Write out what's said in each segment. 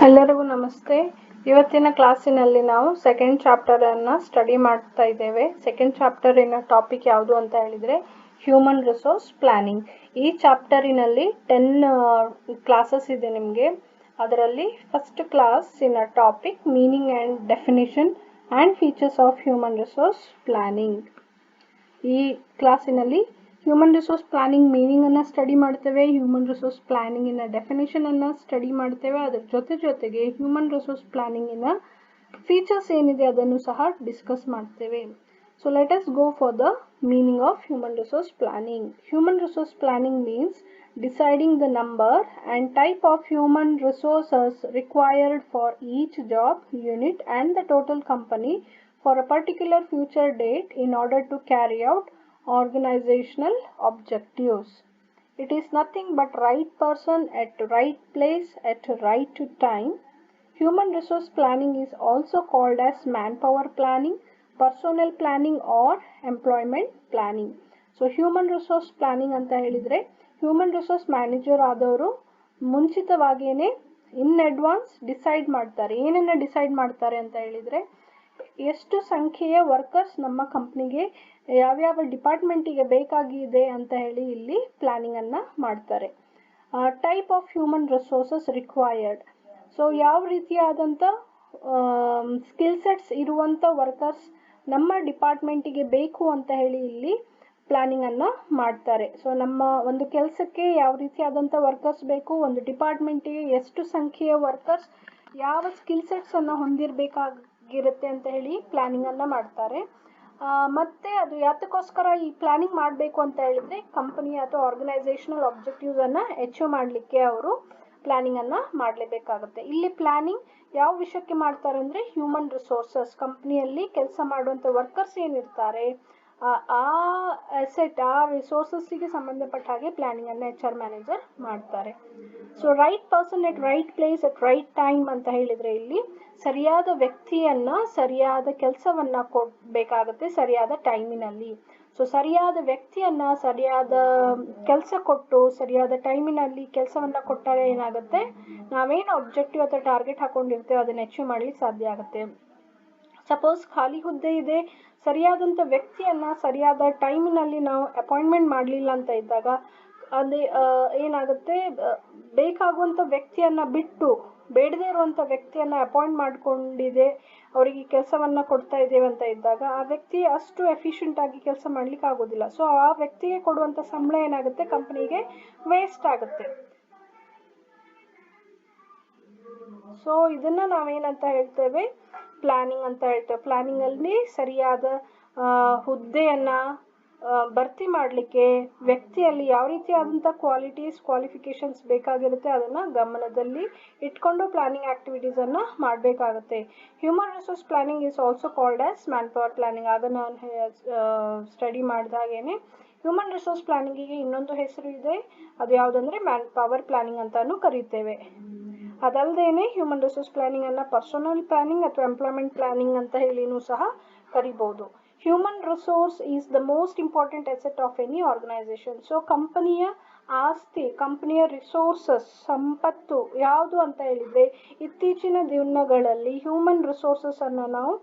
ಎಲ್ಲರಿಗೂ ನಮಸ್ತೆ. ಇವತ್ತಿನ ಕ್ಲಾಸಿನಲ್ಲಿ ನಾವು ಸೆಕೆಂಡ್ ಚಾಪ್ಟರ್ ಅನ್ನ ಸ್ಟಡಿ ಮಾಡ್ತಾ ಇದ್ದೇವೆ. ಸೆಕೆಂಡ್ ಚಾಪ್ಟರಿನ ಟಾಪಿಕ್ ಯಾವುದು ಅಂತ ಹೇಳಿದ್ರೆ ಹ್ಯೂಮನ್ ರಿಸೋರ್ಸ್ ಪ್ಲಾನಿಂಗ್. ಈ ಚಾಪ್ಟರಿನಲ್ಲಿ 10 ಕ್ಲಾಸಸ್ ಇದೆ ನಿಮಗೆ. ಅದರಲ್ಲಿ ಫಸ್ಟ್ ಕ್ಲಾಸಿನ topic meaning and definition and features of human resource planning. ಈ ಕ್ಲಾಸಿನಲ್ಲಿ ಹ್ಯೂಮನ್ ರಿಸೋರ್ಸ್ ಪ್ಲಾನಿಂಗ್ ಮೀನಿಂಗ್ ಅನ್ನ ಸ್ಟಡಿ ಮಾಡ್ತೇವೆ, ಹ್ಯೂಮನ್ ರಿಸೋರ್ಸ್ ಪ್ಲಾನಿಂಗ್ ಇನ ಡೆಫಿನೇಷನ್ ಅನ್ನ ಸ್ಟಡಿ ಮಾಡ್ತೇವೆ. ಅದರ ಜೊತೆಗೆ ಹ್ಯೂಮನ್ ರಿಸೋರ್ಸ್ ಪ್ಲಾನಿಂಗ್ ಇನ ಫೀಚರ್ಸ್ ಏನಿದೆ ಅದನ್ನು ಸಹ ಡಿಸ್ಕಸ್ ಮಾಡ್ತೇವೆ. So let us go for the meaning of human resource planning. Human resource planning means deciding the number and type of human resources required for each job unit and the total company for a particular future date in order to carry out organizational objectives. It is nothing but right person at right place at right time. Human resource planning is also called as manpower planning, personnel planning or employment planning. So human resource planning ಅಂತ ಹೇಳಿದ್ರೆ human resource manager ಆದವರು ಮುಂಚಿತವಾಗಿಯೇ in advance decide ಮಾಡ್ತಾರೆ. ಏನನ್ನ decide ಮಾಡ್ತಾರೆ ಅಂತ ಹೇಳಿದ್ರೆ ಎಷ್ಟು ಸಂಖ್ಯೆಯ ವರ್ಕರ್ಸ್ ನಮ್ಮ ಕಂಪ್ನಿಗೆ ಯಾವ್ಯಾವ ಡಿಪಾರ್ಟ್ಮೆಂಟಿಗೆ ಬೇಕಾಗಿದೆ ಅಂತ ಹೇಳಿ ಇಲ್ಲಿ ಪ್ಲಾನಿಂಗ್ ಅನ್ನ ಮಾಡ್ತಾರೆ. Type of human resources required. So ಯಾವ ರೀತಿಯಾದಂಥ ಸ್ಕಿಲ್ ಸೆಟ್ಸ್ ಇರುವಂಥ ವರ್ಕರ್ಸ್ ನಮ್ಮ ಡಿಪಾರ್ಟ್ಮೆಂಟಿಗೆ ಬೇಕು ಅಂತ ಹೇಳಿ ಇಲ್ಲಿ ಪ್ಲಾನಿಂಗ್ ಅನ್ನ ಮಾಡ್ತಾರೆ. ಸೊ ನಮ್ಮ ಒಂದು ಕೆಲಸಕ್ಕೆ ಯಾವ ರೀತಿಯಾದಂಥ ವರ್ಕರ್ಸ್ ಬೇಕು, ಒಂದು ಡಿಪಾರ್ಟ್ಮೆಂಟಿಗೆ ಎಷ್ಟು ಸಂಖ್ಯೆಯ ವರ್ಕರ್ಸ್ ಯಾವ ಸ್ಕಿಲ್ ಸೆಟ್ಸ್ ಅನ್ನ ಹೊಂದಿರಬೇಕಾಗಿರುತ್ತೆ ಅಂತ ಹೇಳಿ ಪ್ಲಾನಿಂಗ್ ಅನ್ನ ಮಾಡ್ತಾರೆ. ಮತ್ತೆ ಅದು ಯಾತಕ್ಕೋಸ್ಕರ ಈ ಪ್ಲಾನಿಂಗ್ ಮಾಡಬೇಕು ಅಂತ ಹೇಳಿದ್ರೆ ಕಂಪನಿ ಅಥವಾ ಆರ್ಗನೈಸೇಷನಲ್ ಆಬ್ಜೆಕ್ಟಿವ್ಸ್ ಅನ್ನ ಅಚೀವ್ ಮಾಡಲಿಕ್ಕೆ ಅವರು ಪ್ಲಾನಿಂಗ್ ಅನ್ನ ಮಾಡಲೇಬೇಕಾಗುತ್ತೆ. ಇಲ್ಲಿ ಪ್ಲಾನಿಂಗ್ ಯಾವ ವಿಷಯಕ್ಕೆ ಮಾಡ್ತಾರೆ ಅಂದ್ರೆ ಹ್ಯೂಮನ್ ರಿಸೋರ್ಸಸ್, ಕಂಪನಿಯಲ್ಲಿ ಕೆಲಸ ಮಾಡುವಂತ ವರ್ಕರ್ಸ್ ಏನಿರ್ತಾರೆ ಆ ಅಸೆಟ್ ಆ ರಿಸೋರ್ಸಸ್ಗೆ ಸಂಬಂಧಪಟ್ಟ ಹಾಗೆ ಪ್ಲಾನಿಂಗ್ ಅನ್ನ HR ಮ್ಯಾನೇಜರ್ ಮಾಡ್ತಾರೆ. ಸೊ ರೈಟ್ ಪರ್ಸನ್ ಎಟ್ ರೈಟ್ ಪ್ಲೇಸ್ ಎಟ್ ರೈಟ್ ಟೈಮ್ ಅಂತ ಹೇಳಿದ್ರೆ ಇಲ್ಲಿ ಸರಿಯಾದ ವ್ಯಕ್ತಿಯನ್ನ ಸರಿಯಾದ ಕೆಲಸವನ್ನ ಕೊಡಬೇಕಾಗುತ್ತೆ ಸರಿಯಾದ ಟೈಮಿನಲ್ಲಿ. ಸೊ ಸರಿಯಾದ ವ್ಯಕ್ತಿಯನ್ನ ಸರಿಯಾದ ಕೆಲಸ ಕೊಟ್ಟು ಸರಿಯಾದ ಟೈಮಿನಲ್ಲಿ ಕೆಲಸವನ್ನ ಕೊಟ್ಟಾಗ ಏನಾಗುತ್ತೆ, ನಾವೇನು ಆಬ್ಜೆಕ್ಟಿವ್ ಅಥವಾ ಟಾರ್ಗೆಟ್ ಹಾಕೊಂಡಿರ್ತೇವೆ ಅದನ್ನ ಅಚೀವ್ ಮಾಡ್ಲಿಕ್ಕೆ ಸಾಧ್ಯ ಆಗುತ್ತೆ. ಸಪೋಸ್ ಖಾಲಿ ಹುದ್ದೆ ಇದೆ, ಸರಿಯಾದಂಥ ವ್ಯಕ್ತಿಯನ್ನ ಸರಿಯಾದ ಟೈಮಿನಲ್ಲಿ ನಾವು ಅಪಾಯಿಂಟ್ಮೆಂಟ್ ಮಾಡಲಿಲ್ಲ ಅಂತ ಇದ್ದಾಗ ಅದೇ ಏನಾಗುತ್ತೆ, ಬೇಕಾಗುವಂಥ ವ್ಯಕ್ತಿಯನ್ನ ಬಿಟ್ಟು ಬೇಡದೇ ಇರುವಂಥ ವ್ಯಕ್ತಿಯನ್ನ ಅಪಾಯಿಂಟ್ ಮಾಡ್ಕೊಂಡಿದೆ ಅವರಿಗೆ ಕೆಲಸವನ್ನ ಕೊಡ್ತಾ ಇದ್ದೇವೆ ಅಂತ ಇದ್ದಾಗ ಆ ವ್ಯಕ್ತಿ ಅಷ್ಟು ಎಫಿಷಿಯೆಂಟ್ ಆಗಿ ಕೆಲಸ ಮಾಡ್ಲಿಕ್ಕೆ ಆಗೋದಿಲ್ಲ. ಸೊ ಆ ವ್ಯಕ್ತಿಗೆ ಕೊಡುವಂಥ ಸಂಬಳ ಏನಾಗುತ್ತೆ, ಕಂಪನಿಗೆ ವೇಸ್ಟ್ ಆಗುತ್ತೆ. ಸೊ ಇದನ್ನ ನಾವೇನಂತ ಹೇಳ್ತೇವೆ, ಪ್ಲಾನಿಂಗ್ ಅಂತ ಹೇಳ್ತೇವೆ. ಪ್ಲಾನಿಂಗ್ ಅಲ್ಲಿ ಸರಿಯಾದ ಹುದ್ದೆಯನ್ನ ಭರ್ತಿ ಮಾಡಲಿಕ್ಕೆ ವ್ಯಕ್ತಿಯಲ್ಲಿ ಯಾವ ರೀತಿಯಾದಂಥ ಕ್ವಾಲಿಫಿಕೇಶನ್ಸ್ ಬೇಕಾಗಿರುತ್ತೆ ಅದನ್ನ ಗಮನದಲ್ಲಿ ಇಟ್ಕೊಂಡು ಪ್ಲಾನಿಂಗ್ ಆಕ್ಟಿವಿಟೀಸ್ ಅನ್ನ ಮಾಡಬೇಕಾಗುತ್ತೆ. Human resource planning is also called as man power planning. ಆಗ ನಾನು ಸ್ಟಡಿ ಮಾಡಿದಾಗೇನೆ ಹ್ಯೂಮನ್ ರಿಸೋರ್ಸ್ ಪ್ಲಾನಿಂಗಿಗೆ ಇನ್ನೊಂದು ಹೆಸರು ಇದೆ, ಅದು ಯಾವುದಂದ್ರೆ ಮ್ಯಾನ್ ಪವರ್ ಪ್ಲಾನಿಂಗ್ ಅಂತಾನು ಕರೀತೇವೆ. ಅದಲ್ಲದೇನೆ ಹ್ಯೂಮನ್ ರಿಸೋರ್ಸ್ ಪ್ಲಾನಿಂಗ್ ಅನ್ನ ಪರ್ಸನಲ್ ಪ್ಲಾನಿಂಗ್ ಅಥವಾ ಎಂಪ್ಲಾಯ್ಮೆಂಟ್ ಪ್ಲಾನಿಂಗ್ ಅಂತ ಹೇಳಿನೂ ಸಹ ಕರಿಬಹುದು. Human resource is the most important asset of any organisation. So ಕಂಪನಿಯ ಆಸ್ತಿ, ಕಂಪನಿಯ ರಿಸೋರ್ಸಸ್ ಸಂಪತ್ತು ಯಾವುದು ಅಂತ ಹೇಳಿದ್ರೆ ಇತ್ತೀಚಿನ ದಿನಗಳಲ್ಲಿ ಹ್ಯೂಮನ್ ರಿಸೋರ್ಸಸ್ ಅನ್ನ ನಾವು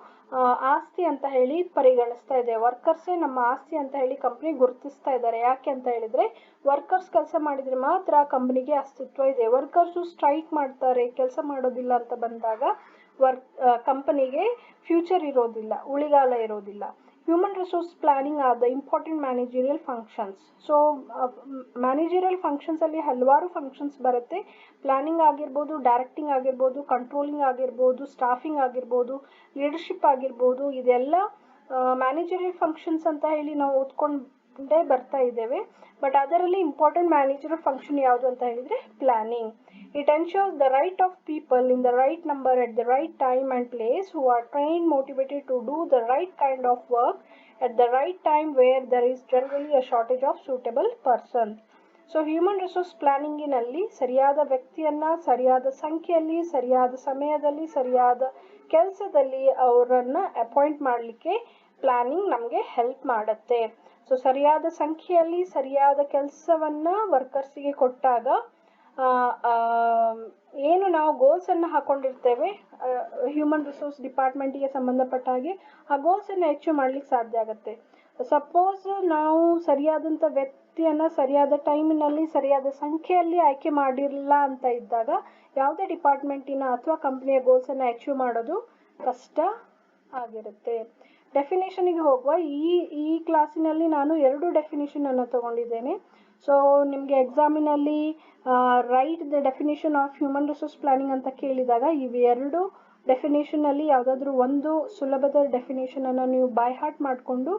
ಆಸ್ತಿ ಅಂತ ಹೇಳಿ ಪರಿಗಣಿಸ್ತಾ ಇದ್ದೇವೆ. ವರ್ಕರ್ಸೇ ನಮ್ಮ ಆಸ್ತಿ ಅಂತ ಹೇಳಿ ಕಂಪನಿ ಗುರುತಿಸ್ತಾ ಇದ್ದಾರೆ. ಯಾಕೆ ಅಂತ ಹೇಳಿದ್ರೆ ವರ್ಕರ್ಸ್ ಕೆಲಸ ಮಾಡಿದ್ರೆ ಮಾತ್ರ ಕಂಪನಿಗೆ ಅಸ್ತಿತ್ವ ಇದೆ. ವರ್ಕರ್ಸು ಸ್ಟ್ರೈಕ್ ಮಾಡ್ತಾರೆ, ಕೆಲಸ ಮಾಡೋದಿಲ್ಲ ಅಂತ ಬಂದಾಗ ಕಂಪನಿಗೆ ಫ್ಯೂಚರ್ ಇರೋದಿಲ್ಲ, ಉಳಿಗಾಲ ಇರೋದಿಲ್ಲ. Human resource planning are the important managerial functions. So managerial functions ಅಲ್ಲಿ ಹಲವಾರು ಫಂಕ್ಷನ್ಸ್ ಬರುತ್ತೆ. ಪ್ಲಾನಿಂಗ್ ಆಗಿರ್ಬೋದು, ಡೈರೆಕ್ಟಿಂಗ್ ಆಗಿರ್ಬೋದು, ಕಂಟ್ರೋಲಿಂಗ್ ಆಗಿರ್ಬೋದು, ಸ್ಟಾಫಿಂಗ್ ಆಗಿರ್ಬೋದು, ಲೀಡರ್ಶಿಪ್ ಆಗಿರ್ಬೋದು. ಇದೆಲ್ಲ ಮ್ಯಾನೇಜರಿಯಲ್ ಫಂಕ್ಷನ್ಸ್ ಅಂತ ಹೇಳಿ ನಾವು ಓದ್ಕೊಂಡೇ ಬರ್ತಾ ಇದ್ದೇವೆ. ಬಟ್ ಅದರಲ್ಲಿ ಇಂಪಾರ್ಟೆಂಟ್ ಮ್ಯಾನೇಜರಿಯಲ್ ಫಂಕ್ಷನ್ ಯಾವುದು ಅಂತ ಹೇಳಿದ್ರೆ planning. It ensures the right of people in the right number at the right time and place who are trained, motivated to do the right kind of work at the right time where there is generally a shortage of suitable persons. So human resource ಪ್ಲಾನಿಂಗಿನಲ್ಲಿ ಸರಿಯಾದ ವ್ಯಕ್ತಿಯನ್ನ ಸರಿಯಾದ ಸಂಖ್ಯೆಯಲ್ಲಿ ಸರಿಯಾದ ಸಮಯದಲ್ಲಿ ಸರಿಯಾದ ಕೆಲಸದಲ್ಲಿ ಅವರನ್ನ ಅಪಾಯಿಂಟ್ ಮಾಡಲಿಕ್ಕೆ ಪ್ಲಾನಿಂಗ್ ನಮಗೆ ಹೆಲ್ಪ್ ಮಾಡುತ್ತೆ. ಸೊ ಸರಿಯಾದ ಸಂಖ್ಯೆಯಲ್ಲಿ ಸರಿಯಾದ ಕೆಲಸವನ್ನ ವರ್ಕರ್ಸಿಗೆ ಕೊಟ್ಟಾಗ ಏನು ನಾವು ಗೋಲ್ಸನ್ನು ಹಾಕೊಂಡಿರ್ತೇವೆ ಹ್ಯೂಮನ್ ರಿಸೋರ್ಸ್ ಡಿಪಾರ್ಟ್ಮೆಂಟಿಗೆ ಸಂಬಂಧಪಟ್ಟ ಹಾಗೆ ಆ ಗೋಲ್ಸನ್ನು ಅಚೀವ್ ಮಾಡ್ಲಿಕ್ಕೆ ಸಾಧ್ಯ ಆಗುತ್ತೆ. ಸಪೋಸ್ ನಾವು ಸರಿಯಾದಂಥ ವ್ಯಕ್ತಿಯನ್ನು ಸರಿಯಾದ ಟೈಮಿನಲ್ಲಿ ಸರಿಯಾದ ಸಂಖ್ಯೆಯಲ್ಲಿ ಆಯ್ಕೆ ಮಾಡಿರಲಿಲ್ಲ ಅಂತ ಇದ್ದಾಗ ಯಾವುದೇ ಡಿಪಾರ್ಟ್ಮೆಂಟಿನ ಅಥವಾ ಕಂಪ್ನಿಯ ಗೋಲ್ಸನ್ನು ಅಚೀವ್ ಮಾಡೋದು ಕಷ್ಟ ಆಗಿರುತ್ತೆ. ಡೆಫಿನೇಷನ್ಗೆ ಹೋಗುವ. ಈ ಕ್ಲಾಸಿನಲ್ಲಿ ನಾನು 2 ಡೆಫಿನೇಷನನ್ನು ತಗೊಂಡಿದ್ದೇನೆ. ಸೊ ನಿಮಗೆ ಎಕ್ಸಾಮಿನಲ್ಲಿ write the definition of human resource planning ಅಂತ ಕೇಳಿದಾಗ ಇವೆರಡು ಡೆಫಿನೇಷನಲ್ಲಿ ಯಾವುದಾದ್ರೂ ಒಂದು ಸುಲಭದ ಡೆಫಿನೇಷನನ್ನು ನೀವು ಬೈ ಹಾರ್ಟ್ ಮಾಡಿಕೊಂಡು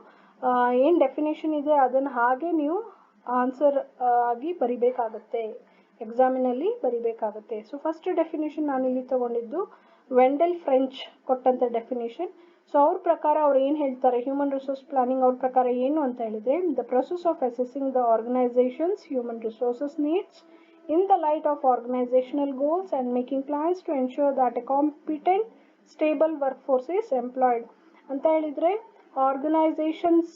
ಏನು ಡೆಫಿನೇಷನ್ ಇದೆ ಅದನ್ನು ಹಾಗೆ ನೀವು ಆನ್ಸರ್ ಆಗಿ ಬರಿಬೇಕಾಗತ್ತೆ, ಎಕ್ಸಾಮಿನಲ್ಲಿ ಬರಿಬೇಕಾಗತ್ತೆ. ಸೊ ಫಸ್ಟ್ ಡೆಫಿನೇಷನ್ ನಾನಿಲ್ಲಿ ತಗೊಂಡಿದ್ದು ವೆಂಡೆಲ್ ಫ್ರೆಂಚ್ ಕೊಟ್ಟಂಥ ಡೆಫಿನೇಷನ್. ಸೊ ಅವ್ರ ಪ್ರಕಾರ ಅವ್ರು ಏನು ಹೇಳ್ತಾರೆ, ಹ್ಯೂಮನ್ ರಿಸೋರ್ಸ್ ಪ್ಲಾನಿಂಗ್ ಅವ್ರ ಪ್ರಕಾರ ಏನು ಅಂತ ಹೇಳಿದ್ರೆ, the process of accessing the organisations human resources needs in the light of organizational goals and making plans to ensure that a competent, stable workforce is employed. ಅಂತ ಹೇಳಿದ್ರೆ ಆರ್ಗನೈಸೇಷನ್ಸ್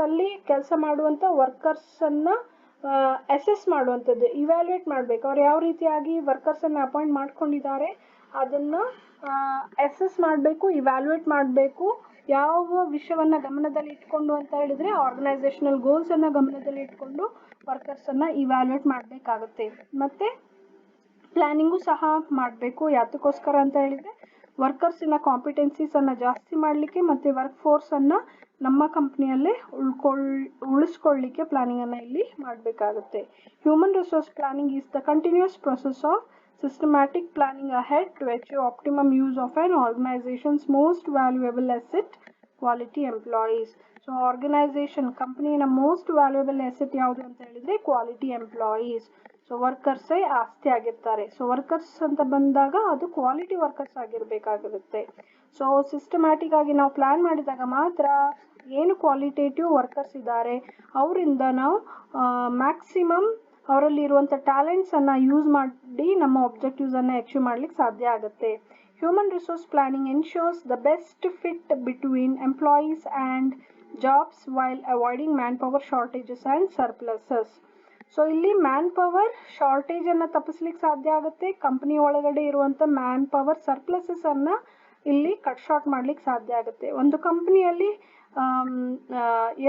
ಅಲ್ಲಿ ಕೆಲಸ ಮಾಡುವಂಥ ವರ್ಕರ್ಸನ್ನು ಅಸೆಸ್ ಮಾಡುವಂಥದ್ದು, ಇವ್ಯಾಲ್ಯೂಯೇಟ್ ಮಾಡಬೇಕು. ಅವ್ರು ಯಾವ ರೀತಿಯಾಗಿ ವರ್ಕರ್ಸನ್ನು ಅಪಾಯಿಂಟ್ ಮಾಡ್ಕೊಂಡಿದ್ದಾರೆ ಅದನ್ನು ಅಸೆಸ್ ಮಾಡಬೇಕು, ಇವ್ಯಾಲ್ಯೂಯೇಟ್ ಮಾಡಬೇಕು. ಯಾವ ವಿಷಯವನ್ನು ಗಮನದಲ್ಲಿ ಇಟ್ಕೊಂಡು ಅಂತ ಹೇಳಿದ್ರೆ ಆರ್ಗನೈಸೇಷನಲ್ ಗೋಲ್ಸನ್ನು ಗಮನದಲ್ಲಿ ಇಟ್ಕೊಂಡು ವರ್ಕರ್ಸನ್ನು ಇವ್ಯಾಲ್ಯೂಯೇಟ್ ಮಾಡಬೇಕಾಗುತ್ತೆ. ಮತ್ತು ಪ್ಲ್ಯಾನಿಂಗು ಸಹ ಮಾಡಬೇಕು. ಯಾತಕ್ಕೋಸ್ಕರ ಅಂತ ಹೇಳಿದರೆ ವರ್ಕರ್ಸಿನ ಕಾಂಪಿಟೆನ್ಸೀಸನ್ನು ಜಾಸ್ತಿ ಮಾಡಲಿಕ್ಕೆ ಮತ್ತು ವರ್ಕ್ ಫೋರ್ಸನ್ನು ನಮ್ಮ ಕಂಪ್ನಿಯಲ್ಲೇ ಉಳಿಸ್ಕೊಳ್ಳಿಕ್ಕೆ ಪ್ಲಾನಿಂಗನ್ನು ಇಲ್ಲಿ ಮಾಡಬೇಕಾಗುತ್ತೆ. Human resource planning is the continuous process of systematic planning ahead to achieve optimum use of an organization's most valuable asset, quality employees. So organization ಕಂಪನಿಯ ಮೋಸ್ಟ್ ವ್ಯಾಲ್ಯೂಯಬಲ್ ಅಸೆಟ್ ಯಾವುದು ಅಂತ ಹೇಳಿದ್ರೆ ಕ್ವಾಲಿಟಿ ಎಂಪ್ಲಾಯೀಸ್. ಸೊ ವರ್ಕರ್ಸೇ ಆಸ್ತಿ ಆಗಿರ್ತಾರೆ. So workers ಅಂತ ಬಂದಾಗ ಅದು quality workers ಆಗಿರಬೇಕಾಗಿರುತ್ತೆ. So systematic ಆಗಿ ನಾವು ಪ್ಲಾನ್ ಮಾಡಿದಾಗ ಮಾತ್ರ ಏನು ಕ್ವಾಲಿಟೇಟಿವ್ ವರ್ಕರ್ಸ್ ಇದ್ದಾರೆ ಅವರಿಂದ ನಾವು ಮ್ಯಾಕ್ಸಿಮಮ್ ಅವರಲ್ಲಿ ಇರುವಂಥ ಟ್ಯಾಲೆಂಟ್ಸನ್ನು ಯೂಸ್ ಮಾಡಿ ನಮ್ಮ ಆಬ್ಜೆಕ್ಟಿವ್ಸನ್ನು ಅಚೀವ್ ಮಾಡ್ಲಿಕ್ಕೆ ಸಾಧ್ಯ ಆಗುತ್ತೆ. Human resource planning ensures the best fit between employees and jobs while avoiding manpower shortages and surpluses. So ಇಲ್ಲಿ ಮ್ಯಾನ್ ಪವರ್ ಶಾರ್ಟೇಜನ್ನು ತಪ್ಪಿಸ್ಲಿಕ್ಕೆ ಸಾಧ್ಯ ಆಗುತ್ತೆ. ಕಂಪ್ನಿ ಒಳಗಡೆ ಇರುವಂಥ ಮ್ಯಾನ್ ಪವರ್ ಸರ್ಪ್ಲಸಸ್ಸನ್ನು ಇಲ್ಲಿ ಕಟ್ ಶಾರ್ಟ್ ಮಾಡ್ಲಿಕ್ಕೆ ಸಾಧ್ಯ ಆಗುತ್ತೆ. ಒಂದು ಕಂಪ್ನಿಯಲ್ಲಿ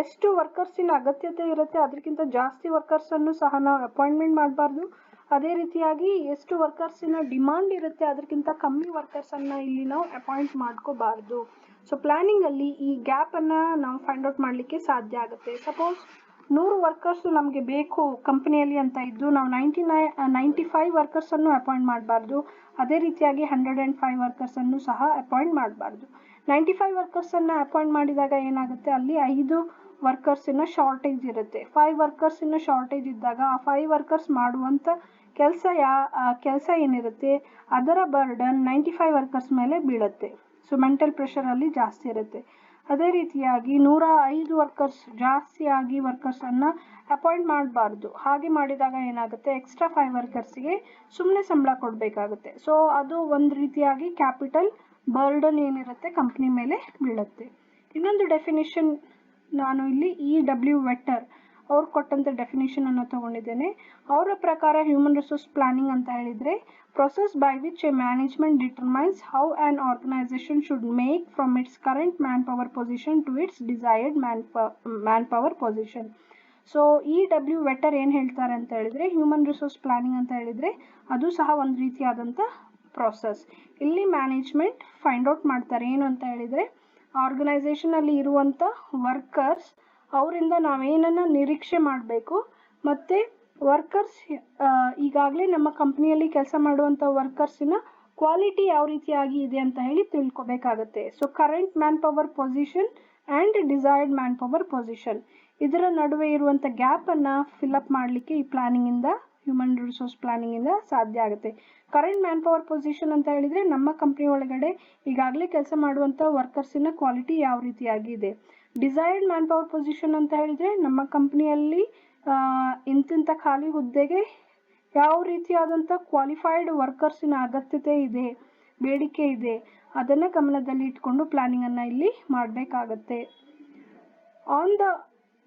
ಎಷ್ಟು ವರ್ಕರ್ಸಿನ ಅಗತ್ಯತೆ ಇರುತ್ತೆ ಅದಕ್ಕಿಂತ ಜಾಸ್ತಿ ವರ್ಕರ್ಸನ್ನು ಸಹ ನಾವು ಅಪಾಯಿಂಟ್ಮೆಂಟ್ ಮಾಡಬಾರ್ದು. ಅದೇ ರೀತಿಯಾಗಿ ಎಷ್ಟು ವರ್ಕರ್ಸಿನ ಡಿಮಾಂಡ್ ಇರುತ್ತೆ ಅದಕ್ಕಿಂತ ಕಮ್ಮಿ ವರ್ಕರ್ಸನ್ನು ಇಲ್ಲಿ ನಾವು ಅಪಾಯಿಂಟ್ ಮಾಡ್ಕೋಬಾರ್ದು. ಸೊ ಪ್ಲ್ಯಾನಿಂಗಲ್ಲಿ ಈ ಗ್ಯಾಪನ್ನು ನಾವು ಫೈಂಡ್ ಔಟ್ ಮಾಡಲಿಕ್ಕೆ ಸಾಧ್ಯ ಆಗುತ್ತೆ. ಸಪೋಸ್ 100 ವರ್ಕರ್ಸು ನಮಗೆ ಬೇಕು ಕಂಪ್ನಿಯಲ್ಲಿ ಅಂತ ಇದ್ದು ನಾವು 95 ವರ್ಕರ್ಸನ್ನು ಅಪಾಯಿಂಟ್ ಮಾಡಬಾರ್ದು. ಅದೇ ರೀತಿಯಾಗಿ 105 ವರ್ಕರ್ಸನ್ನು ಸಹ ಅಪಾಯಿಂಟ್ ಮಾಡಬಾರ್ದು. 95 ವರ್ಕರ್ಸನ್ನು ಅಪಾಯಿಂಟ್ ಮಾಡಿದಾಗ ಏನಾಗುತ್ತೆ, ಅಲ್ಲಿ 5 ವರ್ಕರ್ಸಿನ ಶಾರ್ಟೇಜ್ ಇರುತ್ತೆ. 5 ವರ್ಕರ್ಸಿನ ಶಾರ್ಟೇಜ್ ಇದ್ದಾಗ ಆ 5 ವರ್ಕರ್ಸ್ ಮಾಡುವಂಥ ಕೆಲಸ ಏನಿರುತ್ತೆ ಅದರ ಬರ್ಡನ್ 95 ವರ್ಕರ್ಸ್ ಮೇಲೆ ಬೀಳುತ್ತೆ. ಸೊ ಮೆಂಟಲ್ ಪ್ರೆಷರಲ್ಲಿ ಜಾಸ್ತಿ ಇರುತ್ತೆ. ಅದೇ ರೀತಿಯಾಗಿ 105 ವರ್ಕರ್ಸ್ ಜಾಸ್ತಿಯಾಗಿ ವರ್ಕರ್ಸನ್ನು ಅಪಾಯಿಂಟ್ ಮಾಡಬಾರ್ದು. ಹಾಗೆ ಮಾಡಿದಾಗ ಏನಾಗುತ್ತೆ, ಎಕ್ಸ್ಟ್ರಾ 5 ವರ್ಕರ್ಸಿಗೆ ಸುಮ್ಮನೆ ಸಂಬಳ ಕೊಡಬೇಕಾಗುತ್ತೆ. ಸೊ ಅದು ಒಂದು ರೀತಿಯಾಗಿ ಕ್ಯಾಪಿಟಲ್ ಬರ್ಡನ್ ಏನಿರುತ್ತೆ ಕಂಪ್ನಿ ಮೇಲೆ ಬೀಳುತ್ತೆ. ಇನ್ನೊಂದು ಡೆಫಿನೇಷನ್ ನಾನು ಇಲ್ಲಿ E.W. ವೆಟ್ಟರ್ ಅವ್ರು ಕೊಟ್ಟಂಥ ಡೆಫಿನೇಷನನ್ನು ತೊಗೊಂಡಿದ್ದೇನೆ. ಅವರ ಪ್ರಕಾರ ಹ್ಯೂಮನ್ ರಿಸೋರ್ಸ್ ಪ್ಲಾನಿಂಗ್ ಅಂತ ಹೇಳಿದರೆ process by which a management determines how an organisation should make from its current man power position to its desired man power position. So E.W. Vetter ಏನು ಹೇಳ್ತಾರೆ ಅಂತ ಹೇಳಿದರೆ ಹ್ಯೂಮನ್ ರಿಸೋರ್ಸ್ ಪ್ಲಾನಿಂಗ್ ಅಂತ ಹೇಳಿದರೆ ಅದು ಸಹ ಒಂದು ರೀತಿಯಾದಂಥ ಪ್ರಾಸೆಸ್. ಇಲ್ಲಿ ಮ್ಯಾನೇಜ್ಮೆಂಟ್ ಫೈಂಡ್ ಔಟ್ ಮಾಡ್ತಾರೆ ಏನು ಅಂತ ಹೇಳಿದರೆ ಆರ್ಗನೈಸೇಷನಲ್ಲಿ ಇರುವಂಥ ವರ್ಕರ್ಸ್ ಅವರಿಂದ ನಾವೇನನ್ನು ನಿರೀಕ್ಷೆ ಮಾಡಬೇಕು ಮತ್ತು ವರ್ಕರ್ಸ್ ಈಗಾಗಲೇ ನಮ್ಮ ಕಂಪ್ನಿಯಲ್ಲಿ ಕೆಲಸ ಮಾಡುವಂಥ ವರ್ಕರ್ಸಿನ ಕ್ವಾಲಿಟಿ ಯಾವ ರೀತಿಯಾಗಿ ಇದೆ ಅಂತ ಹೇಳಿ ತಿಳ್ಕೊಬೇಕಾಗತ್ತೆ. So current man power position and desired man power position ಇದರ ನಡುವೆ ಇರುವಂಥ ಗ್ಯಾಪನ್ನು ಫಿಲಪ್ ಮಾಡಲಿಕ್ಕೆ ಈ ಪ್ಲಾನಿಂಗಿಂದ ಹ್ಯೂಮನ್ ರಿಸೋರ್ಸ್ ಪ್ಲಾನಿಂಗಿಂದ ಸಾಧ್ಯ ಆಗುತ್ತೆ. ಕರೆಂಟ್ ಮ್ಯಾನ್ ಪವರ್ ಪೊಸಿಷನ್ ಅಂತ ಹೇಳಿದರೆ ನಮ್ಮ ಕಂಪ್ನಿ ಒಳಗಡೆ ಈಗಾಗಲೇ ಕೆಲಸ ಮಾಡುವಂಥ ವರ್ಕರ್ಸಿನ ಕ್ವಾಲಿಟಿ ಯಾವ ರೀತಿಯಾಗಿದೆ. ಡಿಸೈರ್ಡ್ ಮ್ಯಾನ್ ಪವರ್ ಪೊಸಿಷನ್ ಅಂತ ಹೇಳಿದರೆ ನಮ್ಮ ಕಂಪ್ನಿಯಲ್ಲಿ ಇಂತಿಂಥ ಖಾಲಿ ಹುದ್ದೆಗೆ ಯಾವ ರೀತಿಯಾದಂಥ ಕ್ವಾಲಿಫೈಡ್ ವರ್ಕರ್ಸಿನ ಅಗತ್ಯತೆ ಇದೆ, ಬೇಡಿಕೆ ಇದೆ, ಅದನ್ನು ಗಮನದಲ್ಲಿ ಇಟ್ಕೊಂಡು ಪ್ಲಾನಿಂಗನ್ನು ಇಲ್ಲಿ ಮಾಡಬೇಕಾಗತ್ತೆ. On the